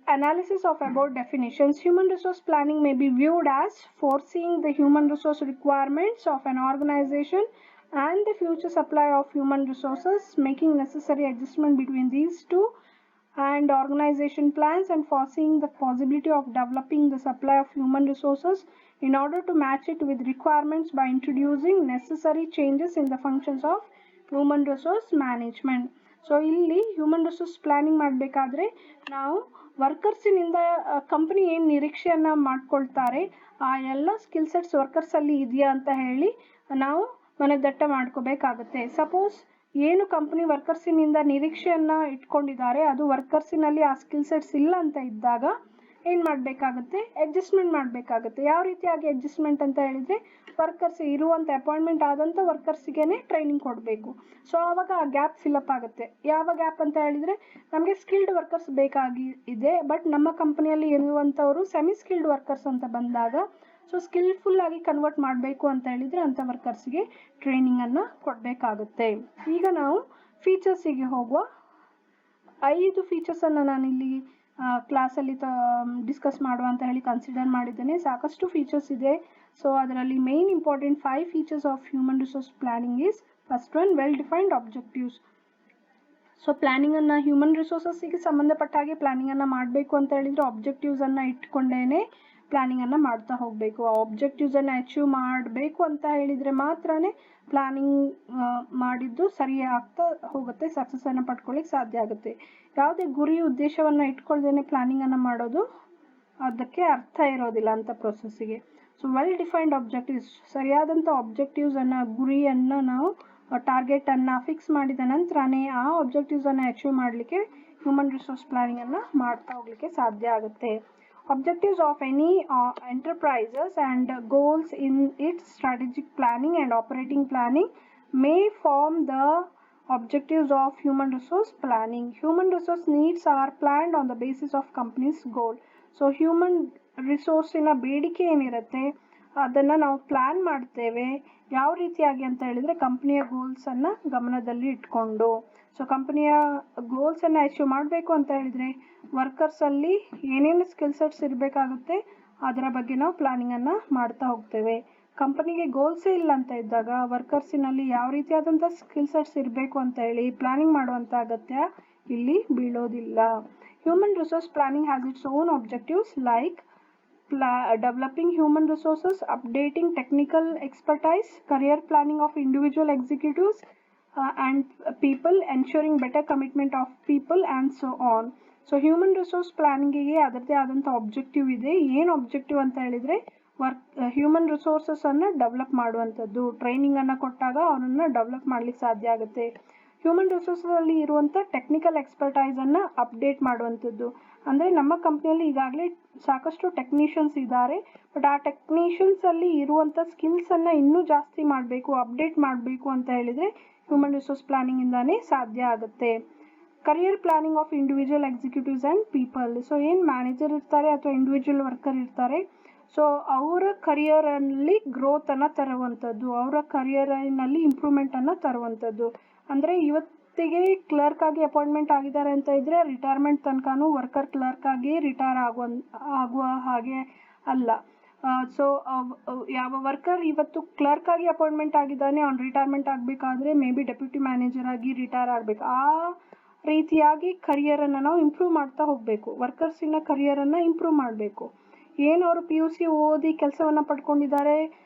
analysis of about definitions, human resource planning may be viewed as foreseeing the human resource requirements of an organization and the future supply of human resources, making necessary adjustment between these two and organization plans, and foreseeing the possibility of developing the supply of human resources in order to match it with requirements by introducing necessary changes in the functions of human resource management. So ಇಲ್ಲಿ human resource planning ಮಾಡಬೇಕಾದ್ರೆ ನಾವು ವರ್ಕರ್ಸಿನಿಂದ company ಏನು ನಿರೀಕ್ಷೆಯನ್ನು ಮಾಡ್ಕೊಳ್ತಾರೆ ಆ ಎಲ್ಲ skill sets ವರ್ಕರ್ಸಲ್ಲಿ ಇದೆಯಾ ಅಂತ ಹೇಳಿ ನಾವು ಮನದಟ್ಟ ಮಾಡ್ಕೋಬೇಕಾಗುತ್ತೆ. ಸಪೋಸ್ ಏನು ಕಂಪನಿ ವರ್ಕರ್ಸಿನಿಂದ ನಿರೀಕ್ಷೆಯನ್ನು ಇಟ್ಕೊಂಡಿದ್ದಾರೆ ಅದು ವರ್ಕರ್ಸಿನಲ್ಲಿ ಆ ಸ್ಕಿಲ್ ಸೆಟ್ಸ್ ಇಲ್ಲ ಅಂತ ಇದ್ದಾಗ ಏನು ಮಾಡಬೇಕಾಗುತ್ತೆ, ಅಡ್ಜಸ್ಟ್ಮೆಂಟ್ ಮಾಡಬೇಕಾಗುತ್ತೆ. ಯಾವ ರೀತಿಯಾಗಿ ಅಡ್ಜಸ್ಟ್ಮೆಂಟ್ ಅಂತ ಹೇಳಿದರೆ ವರ್ಕರ್ಸ್ ಇರುವಂಥ ಅಪಾಯಿಂಟ್ಮೆಂಟ್ ಆದಂಥ ವರ್ಕರ್ಸಿಗೆ ಟ್ರೈನಿಂಗ್ ಕೊಡಬೇಕು. ಸೊ ಆವಾಗ ಆ ಗ್ಯಾಪ್ ಫಿಲಪ್ ಆಗುತ್ತೆ. ಯಾವ ಗ್ಯಾಪ್ ಅಂತ ಹೇಳಿದರೆ ನಮಗೆ ಸ್ಕಿಲ್ಡ್ ವರ್ಕರ್ಸ್ ಬೇಕಾಗಿ ಇದೆ, ಬಟ್ ನಮ್ಮ ಕಂಪನಿಯಲ್ಲಿ ಇರುವಂಥವರು ಸೆಮಿ ಸ್ಕಿಲ್ಡ್ ವರ್ಕರ್ಸ್ ಅಂತ ಬಂದಾಗ ಸೊ ಸ್ಕಿಲ್ಫುಲ್ ಆಗಿ ಕನ್ವರ್ಟ್ ಮಾಡಬೇಕು ಅಂತ ಹೇಳಿದರೆ ಅಂಥ ವರ್ಕರ್ಸ್ಗೆ ಟ್ರೈನಿಂಗನ್ನು ಕೊಡಬೇಕಾಗುತ್ತೆ. ಈಗ ನಾವು ಫೀಚರ್ಸಿಗೆ ಹೋಗುವ. 5 ಫೀಚರ್ಸನ್ನು ನಾನಿಲ್ಲಿ ಕ್ಲಾಸಲ್ಲಿ ಡಿಸ್ಕಸ್ ಮಾಡುವ ಅಂತ ಹೇಳಿ ಕನ್ಸಿಡರ್ ಮಾಡಿದ್ದೇನೆ. ಸಾಕಷ್ಟು ಫೀಚರ್ಸ್ ಇದೆ. ಸೊ ಅದರಲ್ಲಿ main important 5 features of human resource planning is first one well defined objectives. So ಪ್ಲಾನಿಂಗನ್ನು ಹ್ಯೂಮನ್ ರಿಸೋರ್ಸಸ್ಸಿಗೆ ಸಂಬಂಧಪಟ್ಟ ಹಾಗೆ ಪ್ಲಾನಿಂಗನ್ನು ಮಾಡಬೇಕು ಅಂತ ಹೇಳಿದರೆ ಆಬ್ಜೆಕ್ಟಿವ್ಸನ್ನು ಇಟ್ಕೊಂಡೇ ಪ್ಲಾನಿಂಗನ್ನು ಮಾಡ್ತಾ ಹೋಗಬೇಕು. ಆ ಆಬ್ಜೆಕ್ಟಿವ್ಸನ್ನು ಅಚೀವ್ ಮಾಡಬೇಕು ಅಂತ ಹೇಳಿದರೆ ಮಾತ್ರನೇ ಪ್ಲಾನಿಂಗ್ ಮಾಡಿದ್ದು ಸರಿ ಆಗ್ತಾ ಹೋಗುತ್ತೆ, ಸಕ್ಸಸ್ಸನ್ನು ಪಡ್ಕೊಳ್ಳಿಕ್ಕೆ ಸಾಧ್ಯ ಆಗುತ್ತೆ. ಯಾವುದೇ ಗುರಿ ಉದ್ದೇಶವನ್ನು ಇಟ್ಕೊಳ್ದೇನೆ ಪ್ಲಾನಿಂಗನ್ನು ಮಾಡೋದು ಅದಕ್ಕೆ ಅರ್ಥ ಇರೋದಿಲ್ಲ ಅಂಥ ಪ್ರೊಸೆಸ್ಸಿಗೆ. ಸೊ ವೆಲ್ ಡಿಫೈನ್ಡ್ ಆಬ್ಜೆಕ್ಟಿವ್ಸ್, ಸರಿಯಾದಂಥ ಆಬ್ಜೆಕ್ಟಿವ್ಸನ್ನು ಗುರಿಯನ್ನು ನಾವು ಟಾರ್ಗೆಟನ್ನು ಫಿಕ್ಸ್ ಮಾಡಿದ ನಂತರನೇ ಆ ಆಬ್ಜೆಕ್ಟಿವ್ಸನ್ನು ಅಚೀವ್ ಮಾಡಲಿಕ್ಕೆ ಹ್ಯೂಮನ್ ರಿಸೋರ್ಸ್ ಪ್ಲಾನಿಂಗನ್ನು ಮಾಡ್ತಾ ಹೋಗಲಿಕ್ಕೆ ಸಾಧ್ಯ ಆಗುತ್ತೆ. Objectives of any enterprises and goals in its strategic planning and operating planning may form the objectives of human resource planning. Human resource needs are planned on the basis of company's goal. So human resource ನ ಬೇಡಿಕೆ ಏನಿರುತ್ತೆ ಅದನ್ನು ನಾವು plan ಮಾಡ್ತೇವೆ ಯಾವ ರೀತಿಯಾಗಿ ಅಂತ ಹೇಳಿದರೆ ಕಂಪನಿಯ ಗೋಲ್ಸನ್ನು ಗಮನದಲ್ಲಿ ಇಟ್ಕೊಂಡು. ಸೊ ಕಂಪನಿಯ ಗೋಲ್ಸನ್ನು ಅಚೀವ್ ಮಾಡಬೇಕು ಅಂತ ಹೇಳಿದರೆ ವರ್ಕರ್ಸಲ್ಲಿ ಏನೇನು ಸ್ಕಿಲ್ ಸೆಟ್ಸ್ ಇರಬೇಕಾಗುತ್ತೆ ಅದರ ಬಗ್ಗೆ ನಾವು ಪ್ಲಾನಿಂಗನ್ನು ಮಾಡ್ತಾ ಹೋಗ್ತೇವೆ. ಕಂಪನಿಗೆ ಗೋಲ್ಸೇ ಇಲ್ಲ ಅಂತ ಇದ್ದಾಗ ವರ್ಕರ್ಸಿನಲ್ಲಿ ಯಾವ ರೀತಿಯಾದಂಥ ಸ್ಕಿಲ್ ಸೆಟ್ಸ್ ಇರಬೇಕು ಅಂತ ಹೇಳಿ ಪ್ಲಾನಿಂಗ್ ಮಾಡುವಂಥ ಅಗತ್ಯ ಇಲ್ಲಿ ಬೀಳೋದಿಲ್ಲ. Human resource planning has its own objectives like developing human resources, updating technical expertise, career planning of individual executives and people, ensuring better commitment of people and so on. So human resource planning ಗೆ ಅದರದೇ ಆದಂಥ objective ಇದೆ. ಏನು objective ಅಂತ ಹೇಳಿದರೆ human ರಿಸೋರ್ಸಸನ್ನು develop ಮಾಡುವಂಥದ್ದು. ಟ್ರೈನಿಂಗನ್ನು ಕೊಟ್ಟಾಗ ಅವರನ್ನು ಡೆವಲಪ್ ಮಾಡಲಿಕ್ಕೆ ಸಾಧ್ಯ ಆಗುತ್ತೆ. ಹ್ಯೂಮನ್ ರಿಸೋರ್ಸಲ್ಲಿ ಇರುವಂಥ ಟೆಕ್ನಿಕಲ್ ಎಕ್ಸ್ಪರ್ಟೈಸನ್ನು ಅಪ್ಡೇಟ್ ಮಾಡುವಂಥದ್ದು. ಅಂದರೆ ನಮ್ಮ ಕಂಪ್ನಿಯಲ್ಲಿ ಈಗಾಗಲೇ ಸಾಕಷ್ಟು ಟೆಕ್ನಿಷಿಯನ್ಸ್ ಇದ್ದಾರೆ, ಬಟ್ ಆ ಟೆಕ್ನಿಷಿಯನ್ಸಲ್ಲಿ ಇರುವಂಥ ಸ್ಕಿಲ್ಸನ್ನು ಇನ್ನೂ ಜಾಸ್ತಿ ಮಾಡಬೇಕು, ಅಪ್ಡೇಟ್ ಮಾಡಬೇಕು ಅಂತ ಹೇಳಿದರೆ ಹ್ಯೂಮನ್ ರಿಸೋರ್ಸ್ ಪ್ಲಾನಿಂಗಿಂದಾನೇ ಸಾಧ್ಯ ಆಗುತ್ತೆ. Career planning of individual executives and people. So ಏನು ಮ್ಯಾನೇಜರ್ ಇರ್ತಾರೆ ಅಥವಾ ಇಂಡಿವಿಜುವಲ್ ವರ್ಕರ್ ಇರ್ತಾರೆ, ಸೊ ಅವರ ಕರಿಯರಲ್ಲಿ ಗ್ರೋತನ್ನು ತರುವಂಥದ್ದು, ಅವರ ಕರಿಯರಿನಲ್ಲಿ ಇಂಪ್ರೂವ್ಮೆಂಟನ್ನು ತರುವಂಥದ್ದು. ಅಂದರೆ ಇವತ್ತಿಗೆ ಕ್ಲರ್ಕ್ ಆಗಿ ಅಪಾಯಿಂಟ್ಮೆಂಟ್ ಆಗಿದ್ದಾರೆ ಅಂತ ಇದ್ದರೆ ರಿಟೈರ್ಮೆಂಟ್ ತನಕನೂ ವರ್ಕರ್ ಕ್ಲರ್ಕ್ ಆಗಿ ರಿಟೈರ್ ಆಗುವ ಹಾಗೆ ಅಲ್ಲ. ಸೊ ಯಾವ ವರ್ಕರ್ ಇವತ್ತು ಕ್ಲರ್ಕ್ ಆಗಿ ಅಪಾಯಿಂಟ್ಮೆಂಟ್ ಆಗಿದ್ದಾನೆ ಅವ್ನು ರಿಟೈರ್ಮೆಂಟ್ ಆಗಬೇಕಾದ್ರೆ ಮೇ ಬಿ ಡೆಪ್ಯೂಟಿ ಮ್ಯಾನೇಜರ್ ಆಗಿ ರಿಟೈರ್ ಆಗಬೇಕು. ಆ ರೀತಿಯಾಗಿ ಕರಿಯರನ್ನು ನಾವು ಇಂಪ್ರೂವ್ ಮಾಡ್ತಾ ಹೋಗಬೇಕು. ವರ್ಕರ್ಸಿನ ಕರಿಯರನ್ನು ಇಂಪ್ರೂವ್ ಮಾಡಬೇಕು. ಏನು ಅವರು PUC ಓದಿ ಕೆಲಸವನ್ನು ಪಡ್ಕೊಂಡಿದ್ದಾರೆ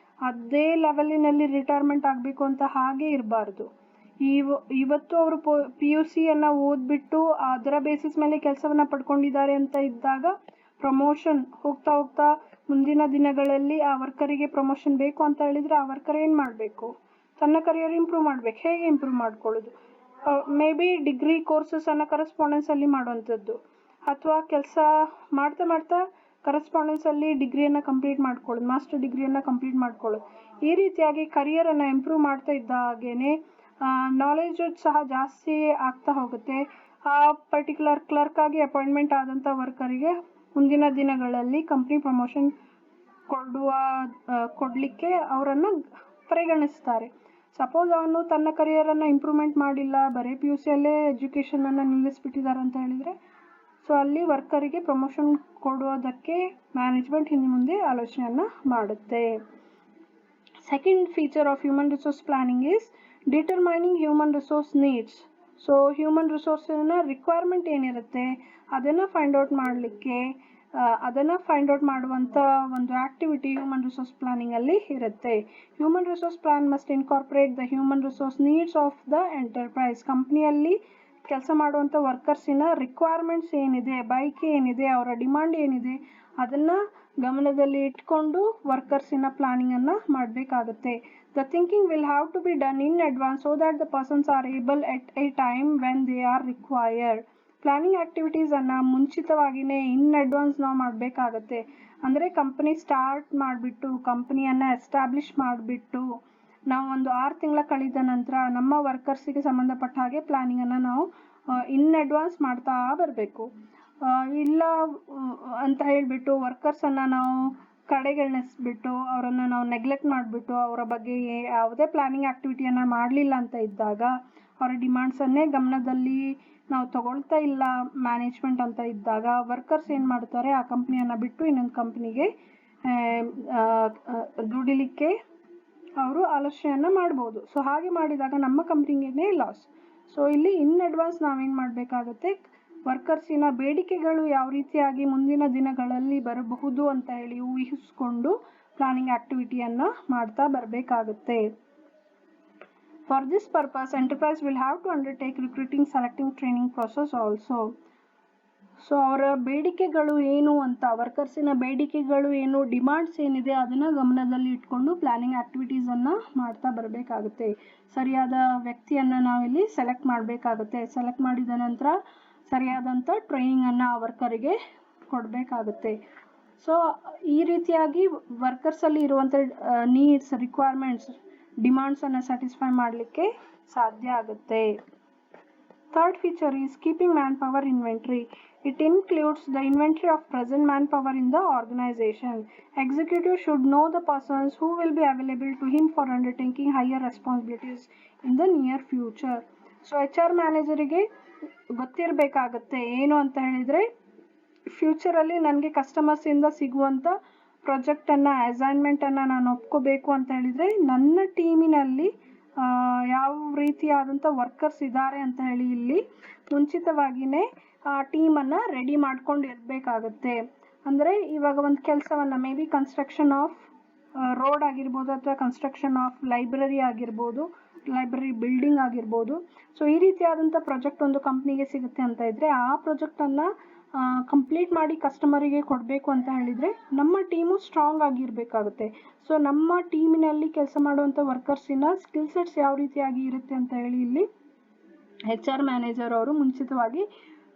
ಅದೇ ಲೆವೆಲಿನಲ್ಲಿ ರಿಟೈರ್ಮೆಂಟ್ ಆಗಬೇಕು ಅಂತ ಹಾಗೆ ಇರಬಾರ್ದು. ಇವತ್ತು ಅವರು PUCಯನ್ನು ಓದ್ಬಿಟ್ಟು ಅದರ ಬೇಸಿಸ್ ಮೇಲೆ ಕೆಲಸವನ್ನು ಪಡ್ಕೊಂಡಿದ್ದಾರೆ ಅಂತ ಇದ್ದಾಗ ಪ್ರಮೋಷನ್ ಹೋಗ್ತಾ ಹೋಗ್ತಾ ಮುಂದಿನ ದಿನಗಳಲ್ಲಿ ಆ ವರ್ಕರಿಗೆ ಪ್ರಮೋಷನ್ ಬೇಕು ಅಂತ ಹೇಳಿದರೆ ಆ ವರ್ಕರ್ ಏನು ಮಾಡಬೇಕು, ತನ್ನ ಕರಿಯರ್ ಇಂಪ್ರೂವ್ ಮಾಡಬೇಕು. ಹೇಗೆ ಇಂಪ್ರೂವ್ ಮಾಡ್ಕೊಳ್ಳೋದು? ಮೇ ಬಿ ಡಿಗ್ರಿ ಕೋರ್ಸಸನ್ನು ಕರೆಸ್ಪಾಂಡೆನ್ಸಲ್ಲಿ ಮಾಡುವಂಥದ್ದು, ಅಥವಾ ಕೆಲಸ ಮಾಡ್ತಾ ಮಾಡ್ತಾ ಕರೆಸ್ಪಾಂಡೆನ್ಸಲ್ಲಿ ಡಿಗ್ರಿಯನ್ನು ಕಂಪ್ಲೀಟ್ ಮಾಡ್ಕೊಳ್ಳೋದು, ಮಾಸ್ಟರ್ ಡಿಗ್ರಿಯನ್ನು ಕಂಪ್ಲೀಟ್ ಮಾಡ್ಕೊಳ್ಳೋದು. ಈ ರೀತಿಯಾಗಿ ಕರಿಯರನ್ನು ಇಂಪ್ರೂವ್ ಮಾಡ್ತಾ ಇದ್ದ ಹಾಗೇ ನಾಲೆಜ್ ಸಹ ಜಾಸ್ತಿ ಆಗ್ತಾ ಹೋಗುತ್ತೆ. ಆ ಪರ್ಟಿಕ್ಯುಲರ್ ಕ್ಲರ್ಕ್ ಆಗಿ ಅಪಾಯಿಂಟ್ಮೆಂಟ್ ಆದಂಥ ವರ್ಕರಿಗೆ ಮುಂದಿನ ದಿನಗಳಲ್ಲಿ ಕಂಪ್ನಿ ಪ್ರಮೋಷನ್ ಕೊಡಲಿಕ್ಕೆ ಅವರನ್ನು ಪರಿಗಣಿಸ್ತಾರೆ. ಸಪೋಸ್ ಅವನು ತನ್ನ ಕರಿಯರನ್ನು ಇಂಪ್ರೂವ್ಮೆಂಟ್ ಮಾಡಿಲ್ಲ, ಬರೀ PUCಯಲ್ಲೇ ಎಜುಕೇಷನನ್ನು ನಿಲ್ಲಿಸ್ಬಿಟ್ಟಿದ್ದಾರೆ ಅಂತ ಹೇಳಿದರೆ ಸೊ ಸೊ ಅಲ್ಲಿ ವರ್ಕರಿಗೆ ಪ್ರಮೋಷನ್ ಕೊಡೋದಕ್ಕೆ ಮ್ಯಾನೇಜ್ಮೆಂಟ್ ಹಿಂದೆ ಮುಂದೆ ಆಲೋಚನೆಯನ್ನು ಮಾಡುತ್ತೆ. Second feature of human resource planning is determining human resource needs. So human ರಿಸೋರ್ಸಿನ ರಿಕ್ವೈರ್ಮೆಂಟ್ ಏನಿರುತ್ತೆ ಅದನ್ನು ಫೈಂಡ್ ಔಟ್ ಮಾಡುವಂಥ ಒಂದು ಆಕ್ಟಿವಿಟಿ ಹ್ಯೂಮನ್ ರಿಸೋರ್ಸ್ ಪ್ಲಾನಿಂಗ್ ಅಲ್ಲಿ ಇರುತ್ತೆ. Human resource plan must incorporate the human resource needs of the enterprise. ಕಂಪ್ನಿಯಲ್ಲಿ ಕೆಲಸ ಮಾಡುವಂಥ ವರ್ಕರ್ಸಿನ ರಿಕ್ವೈರ್ಮೆಂಟ್ಸ್ ಏನಿದೆ, ಬಯಕೆ ಏನಿದೆ, ಅವರ ಡಿಮಾಂಡ್ ಏನಿದೆ ಅದನ್ನು ಗಮನದಲ್ಲಿ ಇಟ್ಕೊಂಡು ವರ್ಕರ್ಸಿನ ಪ್ಲಾನಿಂಗನ್ನು ಮಾಡಬೇಕಾಗುತ್ತೆ. The thinking will have to be done in advance so that the persons are able at a time when they are required. Planning ಆ್ಯಕ್ಟಿವಿಟೀಸನ್ನು ಮುಂಚಿತವಾಗಿಯೇ ಇನ್ ಅಡ್ವಾನ್ಸ್ ನಾವು ಮಾಡಬೇಕಾಗತ್ತೆ. ಅಂದರೆ ಕಂಪನಿ ಸ್ಟಾರ್ಟ್ ಮಾಡಿಬಿಟ್ಟು ಕಂಪನಿಯನ್ನು ಎಸ್ಟಾಬ್ಲಿಷ್ ಮಾಡಿಬಿಟ್ಟು ನಾವು ಒಂದು 6 ತಿಂಗಳ ಕಳೆದ ನಂತರ ನಮ್ಮ ವರ್ಕರ್ಸಿಗೆ ಸಂಬಂಧಪಟ್ಟ ಹಾಗೆ ಪ್ಲಾನಿಂಗನ್ನು ನಾವು ಇನ್ ಅಡ್ವಾನ್ಸ್ ಮಾಡ್ತಾ ಬರಬೇಕು. ಇಲ್ಲ ಅಂತ ಹೇಳಿಬಿಟ್ಟು ವರ್ಕರ್ಸನ್ನು ನಾವು ಕಡೆಗಣಿಸ್ಬಿಟ್ಟು ಅವರನ್ನು ನಾವು ನೆಗ್ಲೆಕ್ಟ್ ಮಾಡಿಬಿಟ್ಟು ಅವರ ಬಗ್ಗೆ ಯಾವುದೇ ಪ್ಲಾನಿಂಗ್ ಆ್ಯಕ್ಟಿವಿಟಿಯನ್ನು ಮಾಡಲಿಲ್ಲ ಅಂತ ಇದ್ದಾಗ, ಅವರ ಡಿಮಾಂಡ್ಸನ್ನೇ ಗಮನದಲ್ಲಿ ನಾವು ತಗೊಳ್ತಾ ಇಲ್ಲ ಮ್ಯಾನೇಜ್ಮೆಂಟ್ ಅಂತ ಇದ್ದಾಗ ವರ್ಕರ್ಸ್ ಏನು ಮಾಡ್ತಾರೆ, ಆ ಕಂಪ್ನಿಯನ್ನು ಬಿಟ್ಟು ಇನ್ನೊಂದು ಕಂಪ್ನಿಗೆ ದುಡಿಲಿಕ್ಕೆ ಅವರು ಆಲೋಚನೆಯನ್ನು ಮಾಡ್ಬೋದು. ಸೊ ಹಾಗೆ ಮಾಡಿದಾಗ ನಮ್ಮ ಕಂಪ್ನಿಗೆ ಲಾಸ್. ಸೊ ಇಲ್ಲಿ ಇನ್ ಅಡ್ವಾನ್ಸ್ ನಾವೇನು ಮಾಡಬೇಕಾಗುತ್ತೆ, ವರ್ಕರ್ಸಿನ ಬೇಡಿಕೆಗಳು ಯಾವ ರೀತಿಯಾಗಿ ಮುಂದಿನ ದಿನಗಳಲ್ಲಿ ಬರಬಹುದು ಅಂತ ಹೇಳಿ ಊಹಿಸ್ಕೊಂಡು ಪ್ಲಾನಿಂಗ್ ಆ್ಯಕ್ಟಿವಿಟಿಯನ್ನು ಮಾಡ್ತಾ ಬರಬೇಕಾಗುತ್ತೆ. For this purpose enterprise will have to undertake recruiting, selecting, training process also. So ಅವರ ಬೇಡಿಕೆಗಳು ಏನು ಅಂತ, ವರ್ಕರ್ಸಿನ ಬೇಡಿಕೆಗಳು ಏನು, ಡಿಮಾಂಡ್ಸ್ ಏನಿದೆ ಅದನ್ನು ಗಮನದಲ್ಲಿ ಇಟ್ಕೊಂಡು ಪ್ಲಾನಿಂಗ್ ಆ್ಯಕ್ಟಿವಿಟೀಸನ್ನು ಮಾಡ್ತಾ ಬರಬೇಕಾಗುತ್ತೆ. ಸರಿಯಾದ ವ್ಯಕ್ತಿಯನ್ನು ನಾವಿಲ್ಲಿ ಸೆಲೆಕ್ಟ್ ಮಾಡಬೇಕಾಗುತ್ತೆ. ಸೆಲೆಕ್ಟ್ ಮಾಡಿದ ನಂತರ ಸರಿಯಾದಂಥ ಟ್ರೈನಿಂಗನ್ನು ಆ ವರ್ಕರಿಗೆ ಕೊಡಬೇಕಾಗುತ್ತೆ. ಸೊ ಈ ರೀತಿಯಾಗಿ ವರ್ಕರ್ಸಲ್ಲಿ ಇರುವಂಥ ನೀಡ್ಸ್, ರಿಕ್ವೈರ್ಮೆಂಟ್ಸ್, ಡಿಮಾಂಡ್ಸನ್ನು ಸ್ಯಾಟಿಸ್ಫೈ ಮಾಡಲಿಕ್ಕೆ ಸಾಧ್ಯ ಆಗುತ್ತೆ. Third feature is keeping man power inventory. It includes the inventory of present manpower in the organization. Executive should know the persons who will be available to him for undertaking higher responsibilities in the near future. So HR ಮ್ಯಾನೇಜರಿಗೆ ಗೊತ್ತಿರಬೇಕಾಗತ್ತೆ ಏನು ಅಂತ ಹೇಳಿದರೆ, ಫ್ಯೂಚರಲ್ಲಿ ನನಗೆ ಕಸ್ಟಮರ್ಸಿಂದ ಸಿಗುವಂಥ ಪ್ರಾಜೆಕ್ಟನ್ನು, ಅಸೈನ್ಮೆಂಟನ್ನು ನಾನು ಒಪ್ಕೋಬೇಕು ಅಂತ ಹೇಳಿದರೆ ನನ್ನ ಟೀಮಿನಲ್ಲಿ ಯಾವ ರೀತಿಯಾದಂಥ ವರ್ಕರ್ಸ್ ಇದ್ದಾರೆ ಅಂತ ಹೇಳಿ ಇಲ್ಲಿ ಮುಂಚಿತವಾಗಿಯೇ ಆ ಟೀಮನ್ನು ರೆಡಿ ಮಾಡ್ಕೊಂಡು ಇರಬೇಕಾಗತ್ತೆ. ಅಂದರೆ ಇವಾಗ ಒಂದು ಕೆಲಸವನ್ನು may be construction of road ಆಗಿರ್ಬೋದು ಅಥವಾ ಕನ್ಸ್ಟ್ರಕ್ಷನ್ ಆಫ್ ಲೈಬ್ರರಿ ಆಗಿರ್ಬೋದು, ಲೈಬ್ರರಿ ಬಿಲ್ಡಿಂಗ್ ಆಗಿರ್ಬೋದು. ಸೊ ಈ ರೀತಿಯಾದಂಥ ಪ್ರಾಜೆಕ್ಟ್ ಒಂದು ಕಂಪ್ನಿಗೆ ಸಿಗುತ್ತೆ ಅಂತ ಇದ್ದರೆ ಆ ಪ್ರಾಜೆಕ್ಟನ್ನು ಕಂಪ್ಲೀಟ್ ಮಾಡಿ ಕಸ್ಟಮರಿಗೆ ಕೊಡಬೇಕು ಅಂತ ಹೇಳಿದರೆ ನಮ್ಮ ಟೀಮು ಸ್ಟ್ರಾಂಗ್ ಆಗಿರಬೇಕಾಗುತ್ತೆ. ಸೊ ನಮ್ಮ ಟೀಮಿನಲ್ಲಿ ಕೆಲಸ ಮಾಡುವಂಥ ವರ್ಕರ್ಸಿನ ಸ್ಕಿಲ್ ಸೆಟ್ಸ್ ಯಾವ ರೀತಿಯಾಗಿ ಇರುತ್ತೆ ಅಂತ ಹೇಳಿ ಇಲ್ಲಿ HR ಮ್ಯಾನೇಜರ್ ಅವರು ಮುಂಚಿತವಾಗಿ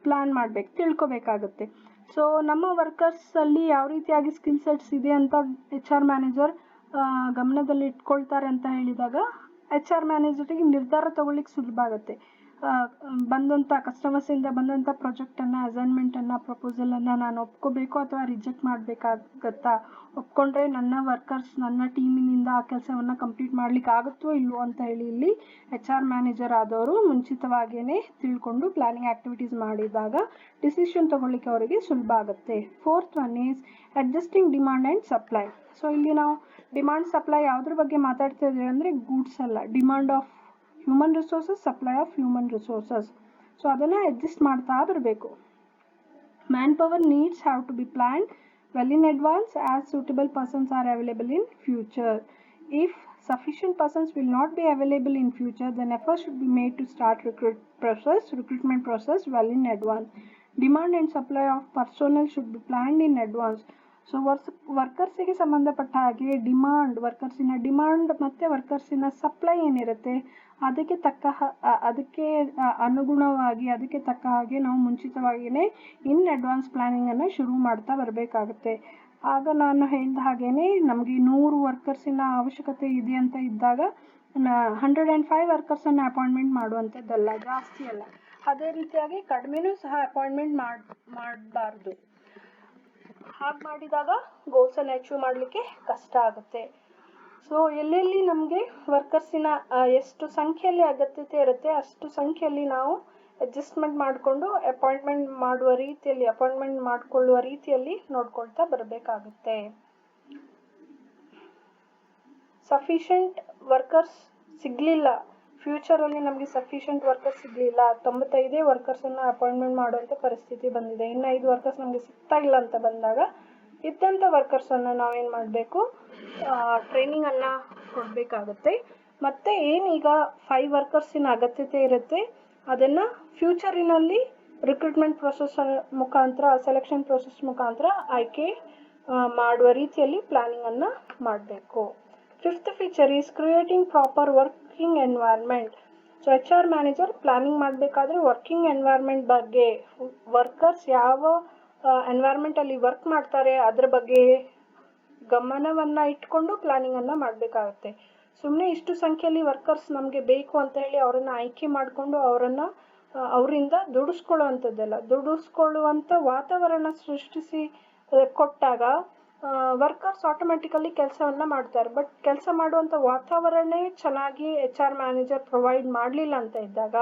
ಪ್ಲಾನ್ ಮಾಡಬೇಕು, ತಿಳ್ಕೊಬೇಕಾಗುತ್ತೆ. ಸೊ ನಮ್ಮ ವರ್ಕರ್ಸಲ್ಲಿ ಯಾವ ರೀತಿಯಾಗಿ ಸ್ಕಿಲ್ ಸೆಟ್ಸ್ ಇದೆ ಅಂತ HR ಮ್ಯಾನೇಜರ್ ಗಮನದಲ್ಲಿ ಇಟ್ಕೊಳ್ತಾರೆ ಅಂತ ಹೇಳಿದಾಗ HR ಮ್ಯಾನೇಜರಿಗೆ ನಿರ್ಧಾರ ತಗೊಳ್ಳಿಕ್ಕೆ ಸುಲಭ ಆಗುತ್ತೆ. ಬಂದಂಥ ಕಸ್ಟಮರ್ಸಿಂದ ಬಂದಂಥ ಪ್ರಾಜೆಕ್ಟನ್ನು, ಅಸೈನ್ಮೆಂಟನ್ನು, ಪ್ರಪೋಸಲನ್ನು ನಾನು ಒಪ್ಕೋಬೇಕು ಅಥವಾ ರಿಜೆಕ್ಟ್ ಮಾಡಬೇಕಾಗತ್ತಾ, ಒಪ್ಕೊಂಡ್ರೆ ನನ್ನ ವರ್ಕರ್ಸ್ ನನ್ನ ಟೀಮಿನಿಂದ ಆ ಕೆಲಸವನ್ನು ಕಂಪ್ಲೀಟ್ ಮಾಡಲಿಕ್ಕೆ ಆಗುತ್ತೋ ಇಲ್ವೋ ಅಂತ ಹೇಳಿ ಇಲ್ಲಿ HR ಮ್ಯಾನೇಜರ್ ಆದವರು ಮುಂಚಿತವಾಗಿಯೇ ತಿಳ್ಕೊಂಡು ಪ್ಲಾನಿಂಗ್ ಆ್ಯಕ್ಟಿವಿಟೀಸ್ ಮಾಡಿದಾಗ ಡಿಸಿಷನ್ ತಗೊಳ್ಳಿಕ್ಕೆ ಅವರಿಗೆ ಸುಲಭ ಆಗುತ್ತೆ. Fourth one is adjusting demand and supply. So ಇಲ್ಲಿ ನಾವು ಡಿಮಾಂಡ್ ಸಪ್ಲೈ ಯಾವುದ್ರ ಬಗ್ಗೆ ಮಾತಾಡ್ತಾ ಇದ್ದೀವಿ ಅಂದರೆ ಗೂಡ್ಸ್ ಅಲ್ಲ, demand of human resources, supply of human resources. So ಅದನ್ನು ಅಡ್ಜಸ್ಟ್ ಮಾಡ್ತಾ ಬರಬೇಕು. Man power needs have to be planned well in advance as suitable persons are available in future. If sufficient persons will not be available in future, then efforts should be made to start recruitment process well in advance. Demand and supply of personnel should be planned in advance. So ವರ್ಕರ್ಸಿಗೆ ಸಂಬಂಧಪಟ್ಟ ಹಾಗೆ ವರ್ಕರ್ಸಿನ demand ಮತ್ತು ವರ್ಕರ್ಸಿನ supply ಏನಿರುತ್ತೆ ಅದಕ್ಕೆ ಅನುಗುಣವಾಗಿ ಅದಕ್ಕೆ ತಕ್ಕ ಹಾಗೆ ನಾವು ಮುಂಚಿತವಾಗಿಯೇ ಇನ್ ಅಡ್ವಾನ್ಸ್ ಪ್ಲಾನಿಂಗನ್ನು ಶುರು ಮಾಡ್ತಾ ಬರಬೇಕಾಗುತ್ತೆ. ಆಗ ನಾನು ಹೇಳಿದ ಹಾಗೇ ನಮಗೆ 100 ವರ್ಕರ್ಸಿನ ಅವಶ್ಯಕತೆ ಇದೆ ಅಂತ ಇದ್ದಾಗ 105 ವರ್ಕರ್ಸನ್ನು ಅಪಾಯಿಂಟ್ಮೆಂಟ್ ಮಾಡುವಂಥದ್ದಲ್ಲ, ಜಾಸ್ತಿ ಅಲ್ಲ. ಅದೇ ರೀತಿಯಾಗಿ ಕಡಿಮೆನೂ ಸಹ ಅಪಾಯಿಂಟ್ಮೆಂಟ್ ಮಾಡಬಾರ್ದು. ಹಾಗೆ ಮಾಡಿದಾಗ ಗೋಲ್ಸನ್ನು ಅಚೀವ್ ಮಾಡಲಿಕ್ಕೆ ಕಷ್ಟ ಆಗುತ್ತೆ. ಸೊ ಎಲ್ಲೆಲ್ಲಿ ನಮಗೆ ವರ್ಕರ್ಸಿನ ಎಷ್ಟು ಸಂಖ್ಯೆಯಲ್ಲಿ ಅಗತ್ಯತೆ ಇರುತ್ತೆ ಅಷ್ಟು ಸಂಖ್ಯೆಯಲ್ಲಿ ನಾವು ಅಡ್ಜಸ್ಟ್ಮೆಂಟ್ ಮಾಡಿಕೊಂಡು ಅಪಾಯಿಂಟ್ಮೆಂಟ್ ಮಾಡಿಕೊಳ್ಳುವ ರೀತಿಯಲ್ಲಿ ನೋಡ್ಕೊಳ್ತಾ ಬರಬೇಕಾಗುತ್ತೆ. ಸಫಿಷಿಯಂಟ್ ವರ್ಕರ್ಸ್ ಸಿಗಲಿಲ್ಲ, ಫ್ಯೂಚರಲ್ಲಿ ನಮಗೆ ಸಫಿಷಿಯಂಟ್ ವರ್ಕರ್ಸ್ ಸಿಗಲಿಲ್ಲ, 95 ವರ್ಕರ್ಸನ್ನು ಅಪಾಯಿಂಟ್ಮೆಂಟ್ ಮಾಡುವಂಥ ಪರಿಸ್ಥಿತಿ ಬಂದಿದೆ, ಇನ್ನು 5 ವರ್ಕರ್ಸ್ ನಮಗೆ ಸಿಗ್ತಾ ಇಲ್ಲ ಅಂತ ಬಂದಾಗ ಇದ್ದಂಥ ವರ್ಕರ್ಸನ್ನು ನಾವೇನು ಮಾಡಬೇಕು, ಟ್ರೈನಿಂಗನ್ನು ಕೊಡಬೇಕಾಗುತ್ತೆ. ಮತ್ತು ಏನೀಗ 5 ವರ್ಕರ್ಸಿನ ಅಗತ್ಯತೆ ಇರುತ್ತೆ ಅದನ್ನು ಫ್ಯೂಚರಿನಲ್ಲಿ ರಿಕ್ರೂಟ್ಮೆಂಟ್ ಪ್ರೊಸೆಸ್ ಮುಖಾಂತರ, ಸೆಲೆಕ್ಷನ್ ಪ್ರೊಸೆಸ್ ಮುಖಾಂತರ ಆಯ್ಕೆ ಮಾಡುವ ರೀತಿಯಲ್ಲಿ ಪ್ಲಾನಿಂಗನ್ನು ಮಾಡಬೇಕು. Fifth feature is creating proper working environment. So HR manager planning ಮಾಡಬೇಕಾದ್ರೆ ವರ್ಕಿಂಗ್ ಎನ್ವೈರ್ಮೆಂಟ್ ಬಗ್ಗೆ, ವರ್ಕರ್ಸ್ ಯಾವ ಎನ್ವೈರ್ಮೆಂಟಲ್ಲಿ ವರ್ಕ್ ಮಾಡ್ತಾರೆ ಅದರ ಬಗ್ಗೆ ಗಮನವನ್ನು ಇಟ್ಕೊಂಡು ಪ್ಲಾನಿಂಗನ್ನು ಮಾಡಬೇಕಾಗುತ್ತೆ. ಸುಮ್ಮನೆ ಇಷ್ಟು ಸಂಖ್ಯೆಯಲ್ಲಿ ವರ್ಕರ್ಸ್ ನಮಗೆ ಬೇಕು ಅಂತ ಹೇಳಿ ಅವರನ್ನು ಆಯ್ಕೆ ಮಾಡಿಕೊಂಡು ಅವರಿಂದ ದುಡಿಸ್ಕೊಳ್ಳುವಂಥದ್ದಲ್ಲ, ದುಡಿಸ್ಕೊಳ್ಳುವಂಥ ವಾತಾವರಣ ಸೃಷ್ಟಿಸಿ ಕೊಟ್ಟಾಗ ವರ್ಕರ್ಸ್ ಆಟೋಮೆಟಿಕಲಿ ಕೆಲಸವನ್ನು ಮಾಡ್ತಾರೆ. ಬಟ್ ಕೆಲಸ ಮಾಡುವಂಥ ವಾತಾವರಣ ಚೆನ್ನಾಗಿ HR ಮ್ಯಾನೇಜರ್ ಪ್ರೊವೈಡ್ ಮಾಡಲಿಲ್ಲ ಅಂತ ಇದ್ದಾಗ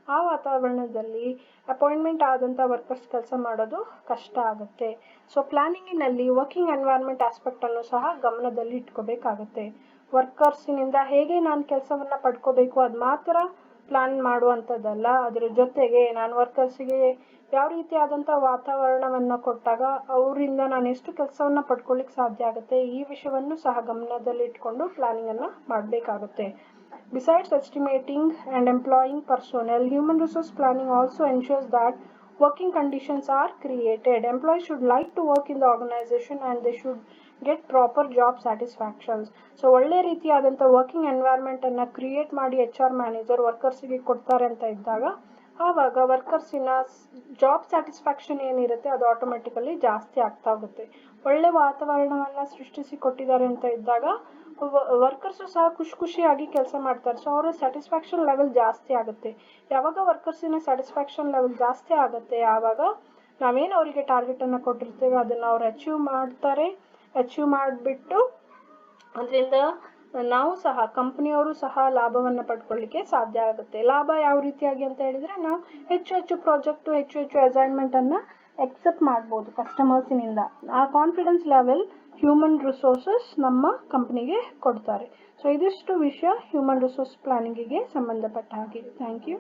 ಆ ವಾತಾವರಣದಲ್ಲಿ ಅಪಾಯಿಂಟ್ಮೆಂಟ್ ಆದಂಥ ವರ್ಕರ್ಸ್ ಕೆಲಸ ಮಾಡೋದು ಕಷ್ಟ ಆಗುತ್ತೆ. ಸೊ ಪ್ಲಾನಿಂಗಿನಲ್ಲಿ ವರ್ಕಿಂಗ್ ಎನ್ವೈರ್ಮೆಂಟ್ ಆಸ್ಪೆಕ್ಟನ್ನು ಸಹ ಗಮನದಲ್ಲಿ ಇಟ್ಕೋಬೇಕಾಗುತ್ತೆ. ವರ್ಕರ್ಸಿನಿಂದ ಹೇಗೆ ನಾನು ಕೆಲಸವನ್ನು ಪಡ್ಕೋಬೇಕು ಅದು ಮಾತ್ರ ಪ್ಲಾನ್ ಮಾಡುವಂಥದ್ದಲ್ಲ, ಅದರ ಜೊತೆಗೆ ನಾನು ವರ್ಕರ್ಸಿಗೆ ಯಾವ ರೀತಿಯಾದಂಥ ವಾತಾವರಣವನ್ನು ಕೊಟ್ಟಾಗ ಅವರಿಂದ ನಾನು ಎಷ್ಟು ಕೆಲಸವನ್ನು ಪಡ್ಕೊಳ್ಳಿಕ್ಕೆ ಸಾಧ್ಯ ಆಗುತ್ತೆ, ಈ ವಿಷಯವನ್ನು ಸಹ ಗಮನದಲ್ಲಿ ಇಟ್ಕೊಂಡು ಪ್ಲಾನಿಂಗನ್ನು ಮಾಡಬೇಕಾಗುತ್ತೆ. Besides estimating and employing personnel, human resource planning also ensures that working conditions are created. Employees should like to work in the organization and they should get proper job satisfactions. So ಒಳ್ಳೆ ರೀತಿಯಾದಂಥ working ಎನ್ವೈರ್ಮೆಂಟನ್ನು create ಮಾಡಿ HR manager ವರ್ಕರ್ಸಿಗೆ ಕೊಡ್ತಾರೆ ಅಂತ ಇದ್ದಾಗ ಆವಾಗ ವರ್ಕರ್ಸಿನ job satisfaction ಏನಿರುತ್ತೆ ಅದು automatically ಜಾಸ್ತಿ ಆಗ್ತಾ ಹೋಗುತ್ತೆ. ಒಳ್ಳೆ ವಾತಾವರಣವನ್ನು ಸೃಷ್ಟಿಸಿ ಕೊಟ್ಟಿದ್ದಾರೆ ಅಂತ ಇದ್ದಾಗ ವರ್ಕರ್ಸು ಸಹ ಖುಷಿಯಾಗಿ ಕೆಲಸ ಮಾಡ್ತಾರೆ. ಸೊ ಅವರ ಸ್ಯಾಟಿಸ್ಫ್ಯಾಕ್ಷನ್ ಲೆವೆಲ್ ಜಾಸ್ತಿ ಆಗುತ್ತೆ. ಯಾವಾಗ ವರ್ಕರ್ಸಿನ ಸ್ಯಾಟಿಸ್ಫ್ಯಾಕ್ಷನ್ ಲೆವೆಲ್ ಜಾಸ್ತಿ ಆಗುತ್ತೆ ಆವಾಗ ನಾವೇನು ಅವರಿಗೆ ಟಾರ್ಗೆಟನ್ನು ಕೊಟ್ಟಿರ್ತೇವೆ ಅದನ್ನು ಅವ್ರು ಅಚೀವ್ ಮಾಡ್ತಾರೆ. ಅಚೀವ್ ಮಾಡಿಬಿಟ್ಟು ಅದರಿಂದ ನಾವು ಸಹ ಕಂಪ್ನಿಯವರು ಸಹ ಲಾಭವನ್ನು ಪಡ್ಕೊಳ್ಳಿಕ್ಕೆ ಸಾಧ್ಯ ಆಗುತ್ತೆ. ಲಾಭ ಯಾವ ರೀತಿಯಾಗಿ ಅಂತ ಹೇಳಿದರೆ ನಾವು ಹೆಚ್ಚು ಪ್ರಾಜೆಕ್ಟು, ಹೆಚ್ಚು ಅಸೈನ್ಮೆಂಟನ್ನು ಎಕ್ಸೆಪ್ಟ್ ಮಾಡ್ಬೋದು ಕಸ್ಟಮರ್ಸಿನಿಂದ. ಆ ಕಾನ್ಫಿಡೆನ್ಸ್ ಲೆವೆಲ್ ಹ್ಯೂಮನ್ ರಿಸೋರ್ಸಸ್ ನಮ್ಮ ಕಂಪ್ನಿಗೆ ಕೊಡ್ತಾರೆ. ಸೊ ಇದಿಷ್ಟು ವಿಷಯ ಹ್ಯೂಮನ್ ರಿಸೋರ್ಸ್ ಪ್ಲಾನಿಂಗಿಗೆ ಸಂಬಂಧಪಟ್ಟ ಹಾಗೆ. Thank you.